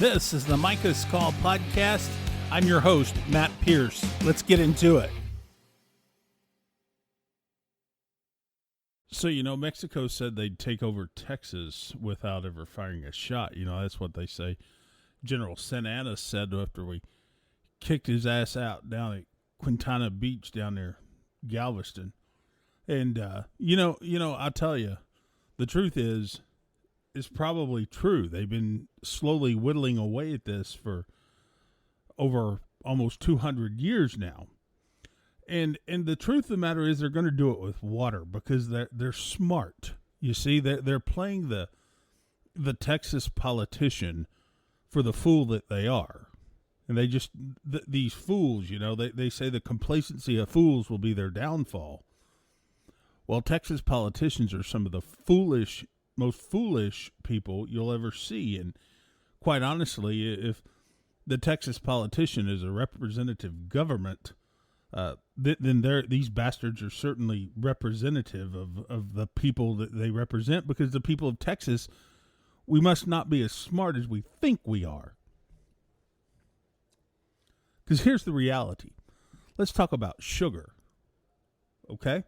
This is the Micah's Call podcast. I'm your host, Matt Pierce. Let's get into it. So, Mexico said they'd take over Texas without ever firing a shot. That's what they say. General Santana said after we kicked his ass out down at Quintana Beach down there, Galveston. And, I'll tell you, the truth is probably true. They've been slowly whittling away at this for over almost 200 years now. And the truth of the matter is they're going to do it with water because they're smart. You see, they're playing the Texas politician for the fool that they are. And they just, these fools, they say the complacency of fools will be their downfall. Well, Texas politicians are some of the most foolish people you'll ever see. And quite honestly, if the Texas politician is a representative government, then these bastards are certainly representative of the people that they represent, because the people of Texas, we must not be as smart as we think we are. Because here's the reality. Let's talk about sugar. Okay?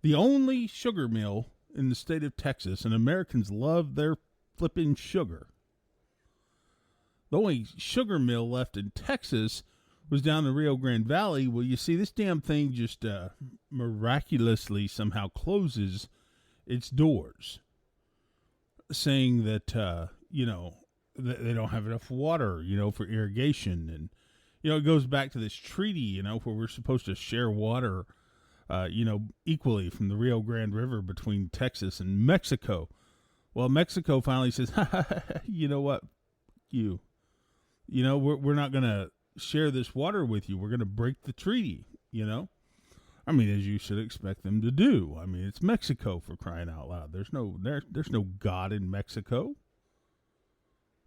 The only sugar mill in the state of Texas, and Americans love their flipping sugar. The only sugar mill left in Texas was down the Rio Grande Valley. Well, you see, this damn thing just miraculously somehow closes its doors, saying that, that they don't have enough water, for irrigation. And, it goes back to this treaty, where we're supposed to share water, equally from the Rio Grande River between Texas and Mexico. Well, Mexico finally says, you know what, we're not going to share this water with you. We're going to break the treaty, as you should expect them to do. It's Mexico, for crying out loud. There's no God in Mexico.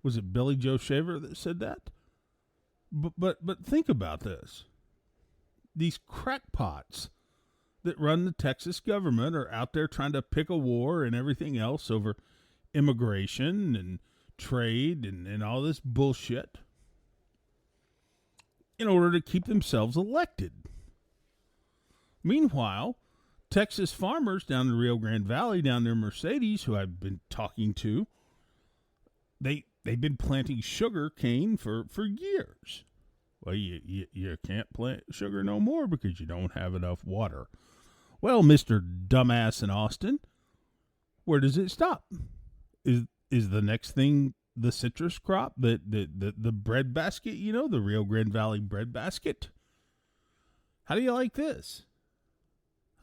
Was it Billy Joe Shaver that said that? But think about this. These crackpots that run the Texas government are out there trying to pick a war and everything else over immigration and trade and all this bullshit in order to keep themselves elected. Meanwhile, Texas farmers down the Rio Grande Valley, down near Mercedes, who I've been talking to, they've been planting sugar cane for years. Well, you can't plant sugar no more because you don't have enough water. Well, Mr. Dumbass in Austin, where does it stop? Is the next thing the citrus crop, the bread basket, the Rio Grande Valley bread basket? How do you like this?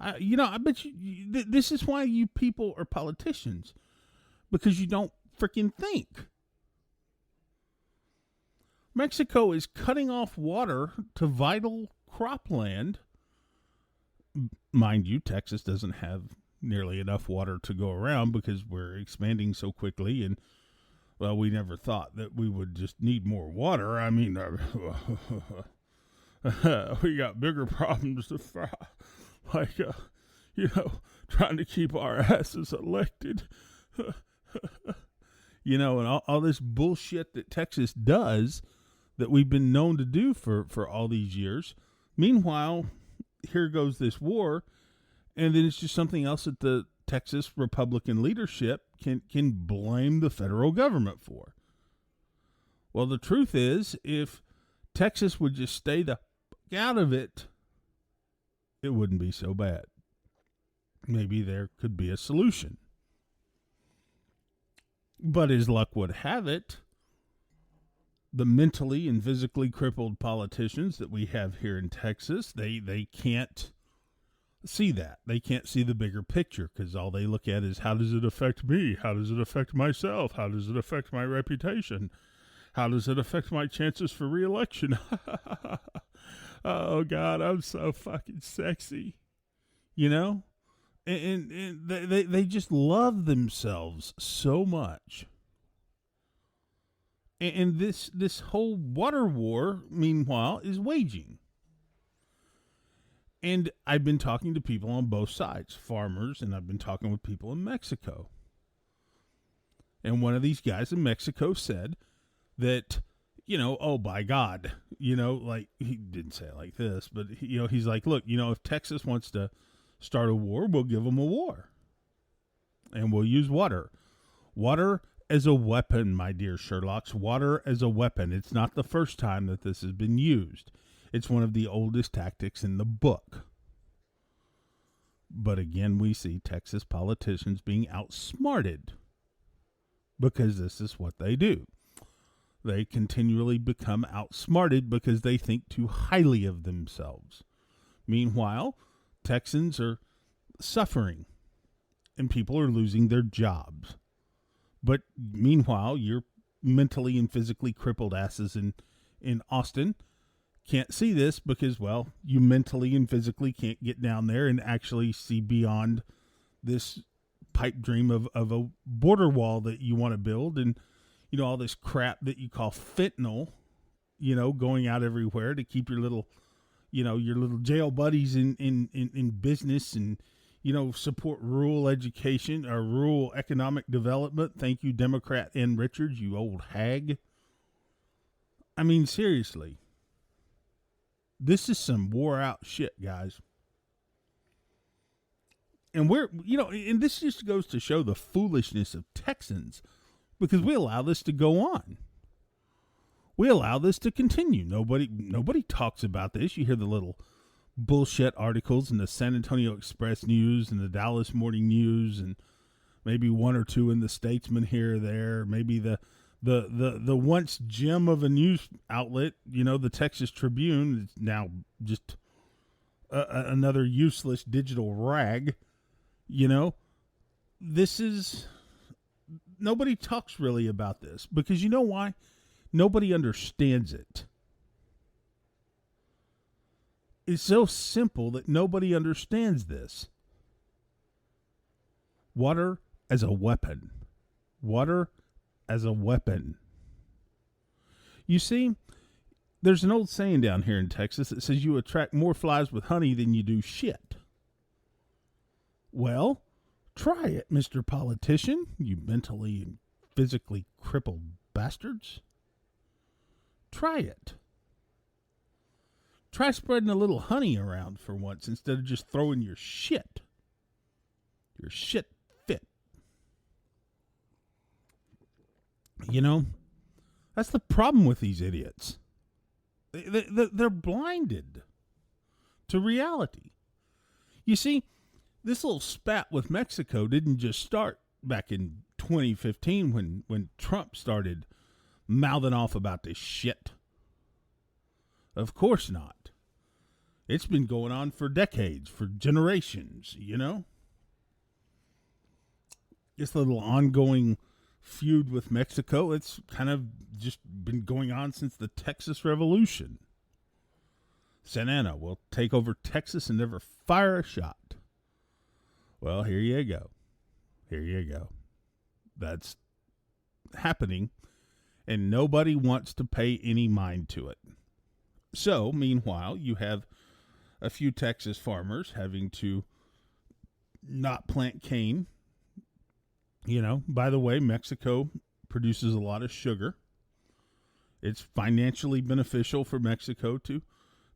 I bet you this is why you people are politicians, because you don't freaking think. Mexico is cutting off water to vital cropland. Mind you, Texas doesn't have nearly enough water to go around because we're expanding so quickly, and well, we never thought that we would just need more water. We got bigger problems to like, trying to keep our asses elected. And all this bullshit that Texas does that we've been known to do for all these years. Meanwhile, here goes this war, and then it's just something else that the Texas Republican leadership can blame the federal government for. Well, the truth is, if Texas would just stay the fuck out of it, it wouldn't be so bad. Maybe there could be a solution. But as luck would have it, the mentally and physically crippled politicians that we have here in Texas, they can't see that. They can't see the bigger picture, because all they look at is, how does it affect me? How does it affect myself? How does it affect my reputation? How does it affect my chances for re-election? Oh, God, I'm so fucking sexy. And they just love themselves so much. And this whole water war, meanwhile, is waging. And I've been talking to people on both sides, farmers, and I've been talking with people in Mexico. And one of these guys in Mexico said that, oh, by God, like he didn't say it like this, but, he's like, look, if Texas wants to start a war, we'll give them a war. And we'll use water. Water as a weapon, my dear Sherlocks. Water as a weapon. It's not the first time that this has been used. It's one of the oldest tactics in the book. But again, we see Texas politicians being outsmarted because this is what they do. They continually become outsmarted because they think too highly of themselves. Meanwhile, Texans are suffering and people are losing their jobs. But meanwhile, your mentally and physically crippled asses in Austin can't see this because, well, you mentally and physically can't get down there and actually see beyond this pipe dream of a border wall that you want to build and, all this crap that you call fentanyl, going out everywhere to keep your little jail buddies in business and, support rural education or rural economic development. Thank you, Democrat N. Richards, you old hag. I mean, seriously. This is some wore out shit, guys. And and this just goes to show the foolishness of Texans because we allow this to go on. We allow this to continue. Nobody talks about this. You hear the little bullshit articles in the San Antonio Express News and the Dallas Morning News and maybe one or two in the Statesman here or there, maybe the once gem of a news outlet, the Texas Tribune is now just another useless digital rag. This is, nobody talks really about this because you know why? Nobody understands it. It's so simple that nobody understands this. Water as a weapon. Water as a weapon. You see, there's an old saying down here in Texas that says you attract more flies with honey than you do shit. Well, try it, Mr. Politician, you mentally and physically crippled bastards. Try it. Try spreading a little honey around for once instead of just throwing your shit. Your shit fit. That's the problem with these idiots. They're blinded to reality. You see, this little spat with Mexico didn't just start back in 2015 when Trump started mouthing off about this shit. Of course not. It's been going on for decades, for generations, This little ongoing feud with Mexico, it's kind of just been going on since the Texas Revolution. Santa Anna will take over Texas and never fire a shot. Well, here you go. Here you go. That's happening, and nobody wants to pay any mind to it. So, meanwhile, you have a few Texas farmers having to not plant cane. By the way, Mexico produces a lot of sugar. It's financially beneficial for Mexico to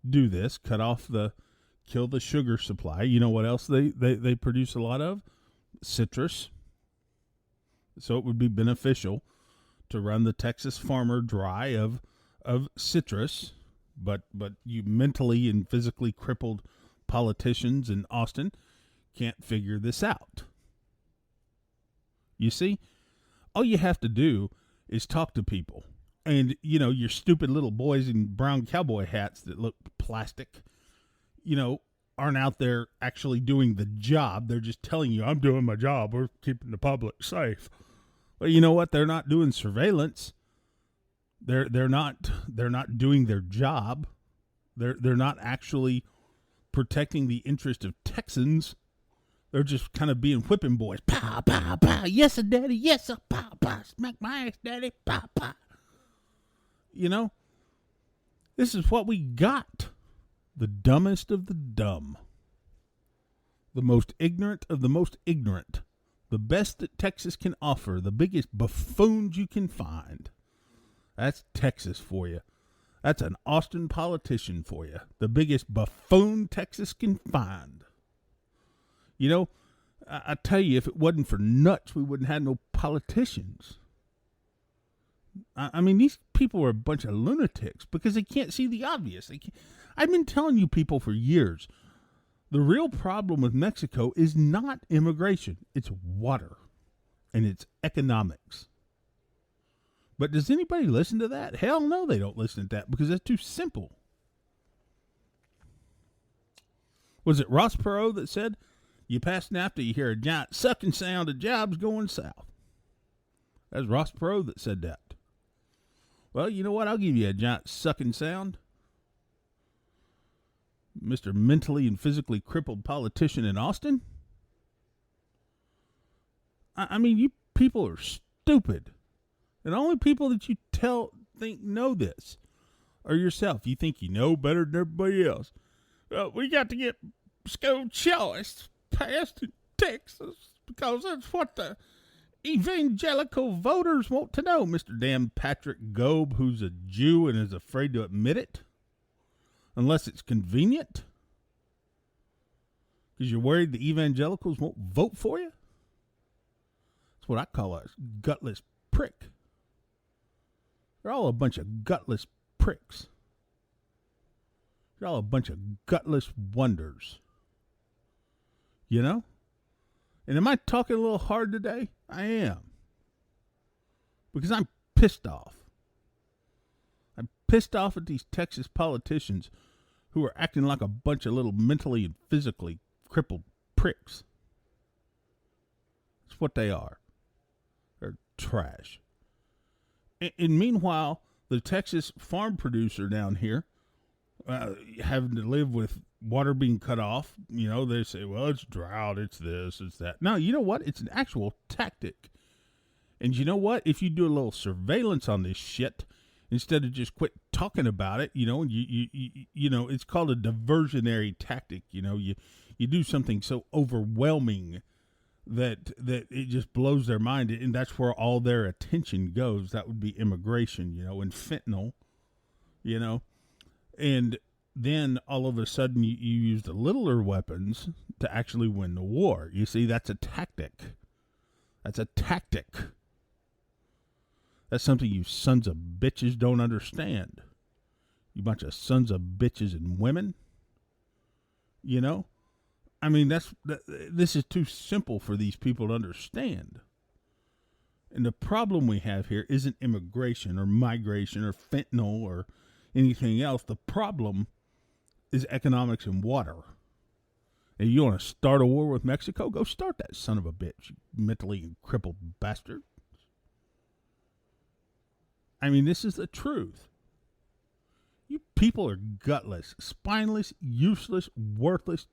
do this, kill the sugar supply. You know what else they produce a lot of? Citrus. So it would be beneficial to run the Texas farmer dry of citrus. But you mentally and physically crippled politicians in Austin can't figure this out. You see, all you have to do is talk to people. And, your stupid little boys in brown cowboy hats that look plastic, aren't out there actually doing the job. They're just telling you, I'm doing my job. We're keeping the public safe. Well, you know what? They're not doing surveillance. They're not doing their job. They're not actually protecting the interest of Texans. They're just kind of being whipping boys. Pow, pow, pow. Yes, sir, daddy. Yes, sir. Pow, pow. Smack my ass, daddy. Pow, pow. This is what we got. The dumbest of the dumb. The most ignorant of the most ignorant. The best that Texas can offer. The biggest buffoons you can find. That's Texas for you. That's an Austin politician for you. The biggest buffoon Texas can find. You know, I tell you, if it wasn't for nuts, we wouldn't have no politicians. I mean, these people are a bunch of lunatics because they can't see the obvious. I've been telling you people for years, the real problem with Mexico is not immigration. It's water and it's economics. But does anybody listen to that? Hell no, they don't listen to that because that's too simple. Was it Ross Perot that said, you pass NAFTA, you hear a giant sucking sound of jobs going south? That's Ross Perot that said that. Well, you know what? I'll give you a giant sucking sound. Mr. Mentally and physically crippled politician in Austin. I mean, you people are stupid. And the only people that you think know this are yourself. You think you know better than everybody else. We got to get school choice passed in Texas because that's what the evangelical voters want to know. Mr. Dan Patrick Goeb, who's a Jew and is afraid to admit it unless it's convenient because you're worried the evangelicals won't vote for you. That's what I call a gutless prick. They're all a bunch of gutless pricks. They're all a bunch of gutless wonders. You know? And am I talking a little hard today? I am. Because I'm pissed off. I'm pissed off at these Texas politicians who are acting like a bunch of little mentally and physically crippled pricks. That's what they are. They're trash. And meanwhile, the Texas farm producer down here, having to live with water being cut off, you know, they say, well, it's drought, it's this, it's that. No, you know what? It's an actual tactic. And you know what? If you do a little surveillance on this shit, instead of just quit talking about it, you know, you know, it's called a diversionary tactic. You know, you do something so overwhelming that it just blows their mind, and that's where all their attention goes. That would be immigration, you know, and fentanyl, you know. And then all of a sudden you use the littler weapons to actually win the war. You see, that's a tactic. That's a tactic. That's something you sons of bitches don't understand. You bunch of sons of bitches and women. You know? I mean, this is too simple for these people to understand. And the problem we have here isn't immigration or migration or fentanyl or anything else. The problem is economics and water. And you want to start a war with Mexico? Go start that son of a bitch, you mentally crippled bastard. I mean, this is the truth. You people are gutless, spineless, useless, worthless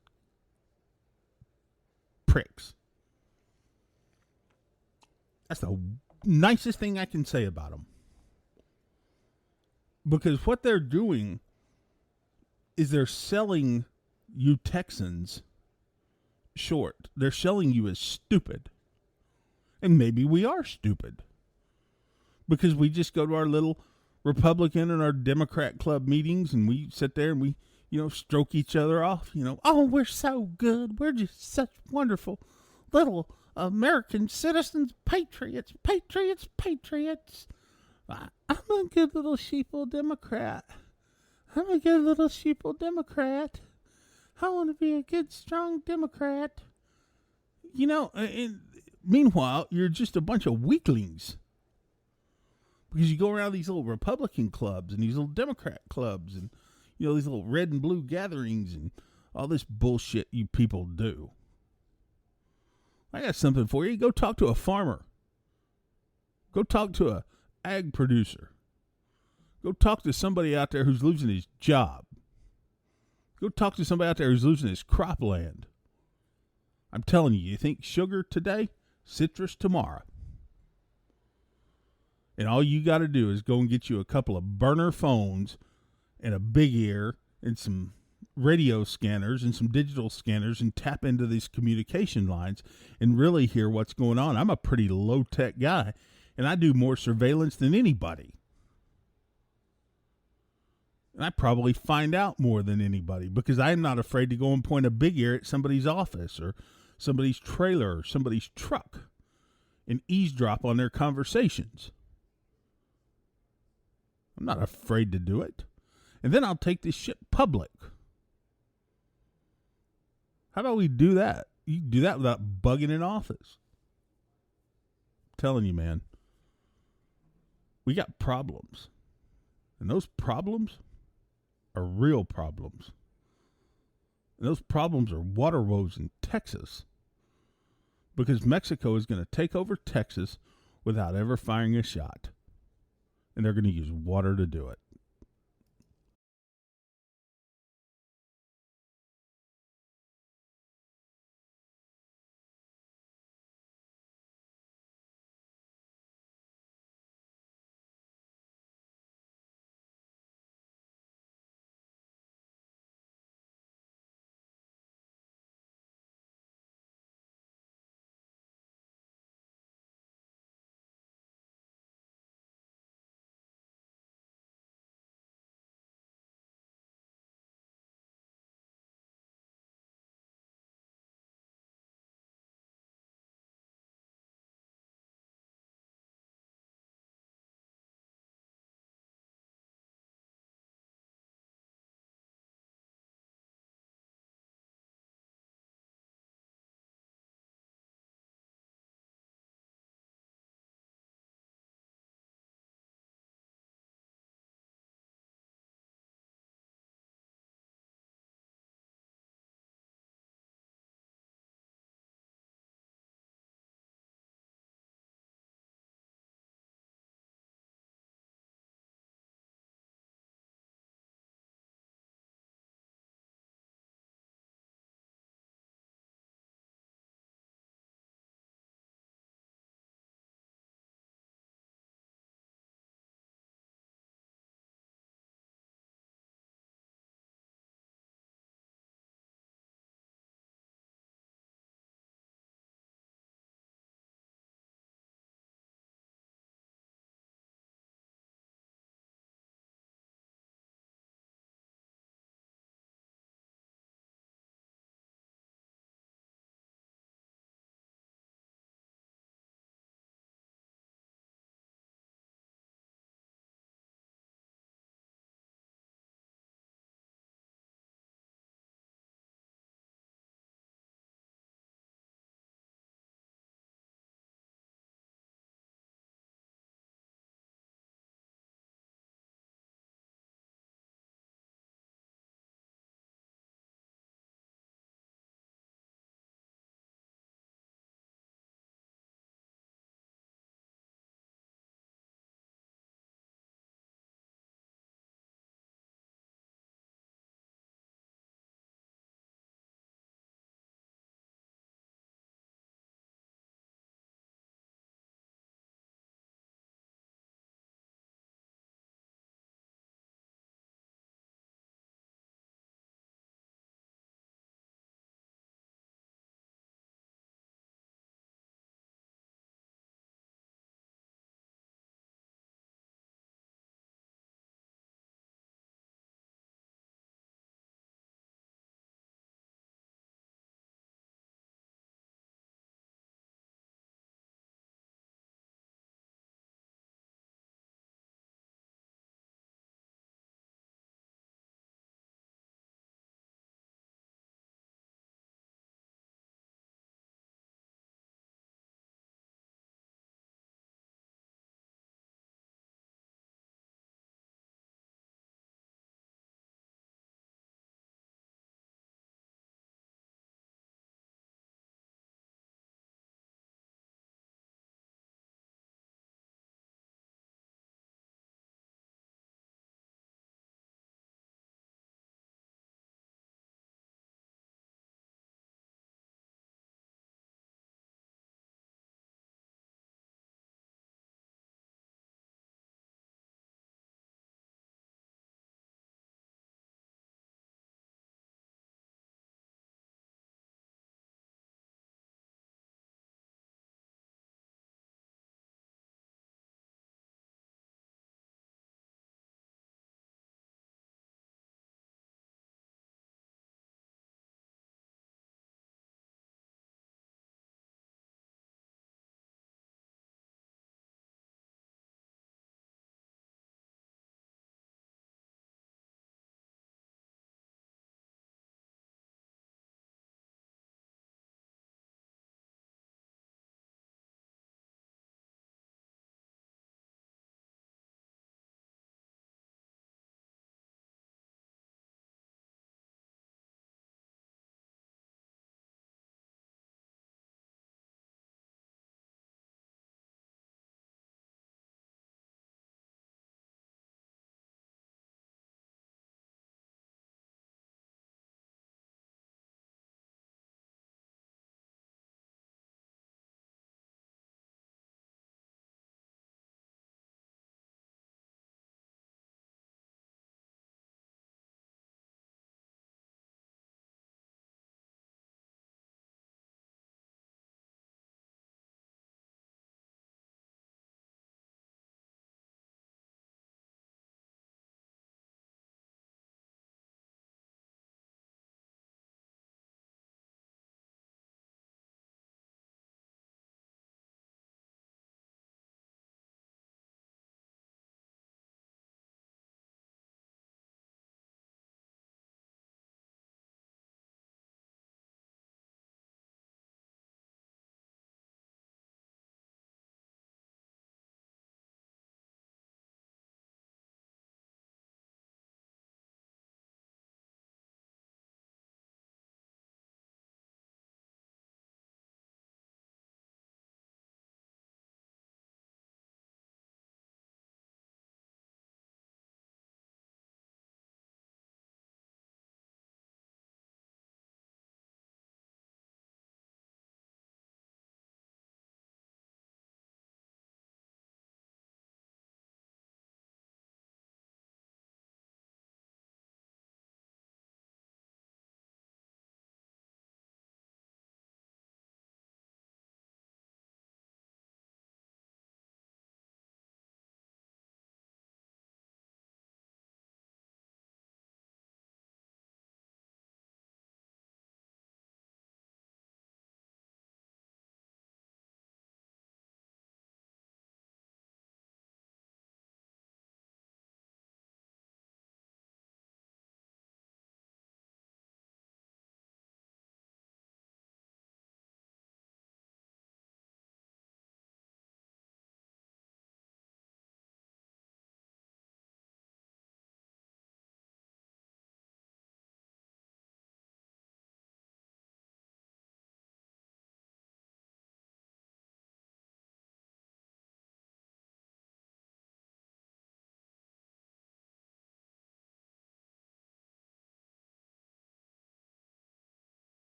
pricks. That's the nicest thing I can say about them. Because what they're doing is they're selling you Texans short. They're selling you as stupid. And maybe we are stupid. Because we just go to our little Republican and our Democrat club meetings and we sit there and we, you know, stroke each other off. You know, oh, we're so good. We're just such wonderful little American citizens, patriots, patriots, patriots. I'm a good little sheeple Democrat. I'm a good little sheeple Democrat. I want to be a good, strong Democrat. You know, and meanwhile, you're just a bunch of weaklings. Because you go around these little Republican clubs and these little Democrat clubs and, you know, these little red and blue gatherings and all this bullshit you people do. I got something for you. Go talk to a farmer. Go talk to a ag producer. Go talk to somebody out there who's losing his job. Go talk to somebody out there who's losing his cropland. I'm telling you, you think sugar today, citrus tomorrow. And all you got to do is go and get you a couple of burner phones and a big ear and some radio scanners and some digital scanners and tap into these communication lines and really hear what's going on. I'm a pretty low-tech guy, and I do more surveillance than anybody. And I probably find out more than anybody because I'm not afraid to go and point a big ear at somebody's office or somebody's trailer or somebody's truck and eavesdrop on their conversations. I'm not afraid to do it. And then I'll take this shit public. How about we do that? You can do that without bugging in office. I'm telling you, man. We got problems. And those problems are real problems. And those problems are water woes in Texas. Because Mexico is going to take over Texas without ever firing a shot. And they're going to use water to do it.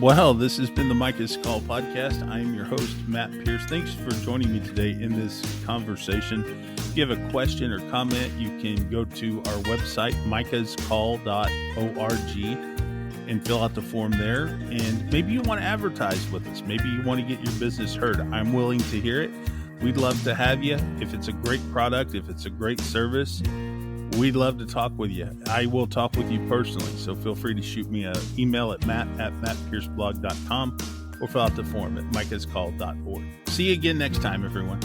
Well, this has been the Micah's Call podcast. I am your host, Matt Pierce. Thanks for joining me today in this conversation. If you have a question or comment, you can go to our website, micahscall.org, and fill out the form there. And maybe you want to advertise with us. Maybe you want to get your business heard. I'm willing to hear it. We'd love to have you. If it's a great product, if it's a great service, we'd love to talk with you. I will talk with you personally, so feel free to shoot me an email at matt@mattpierceblog.com or fill out the form at micahscall.org. See you again next time, everyone.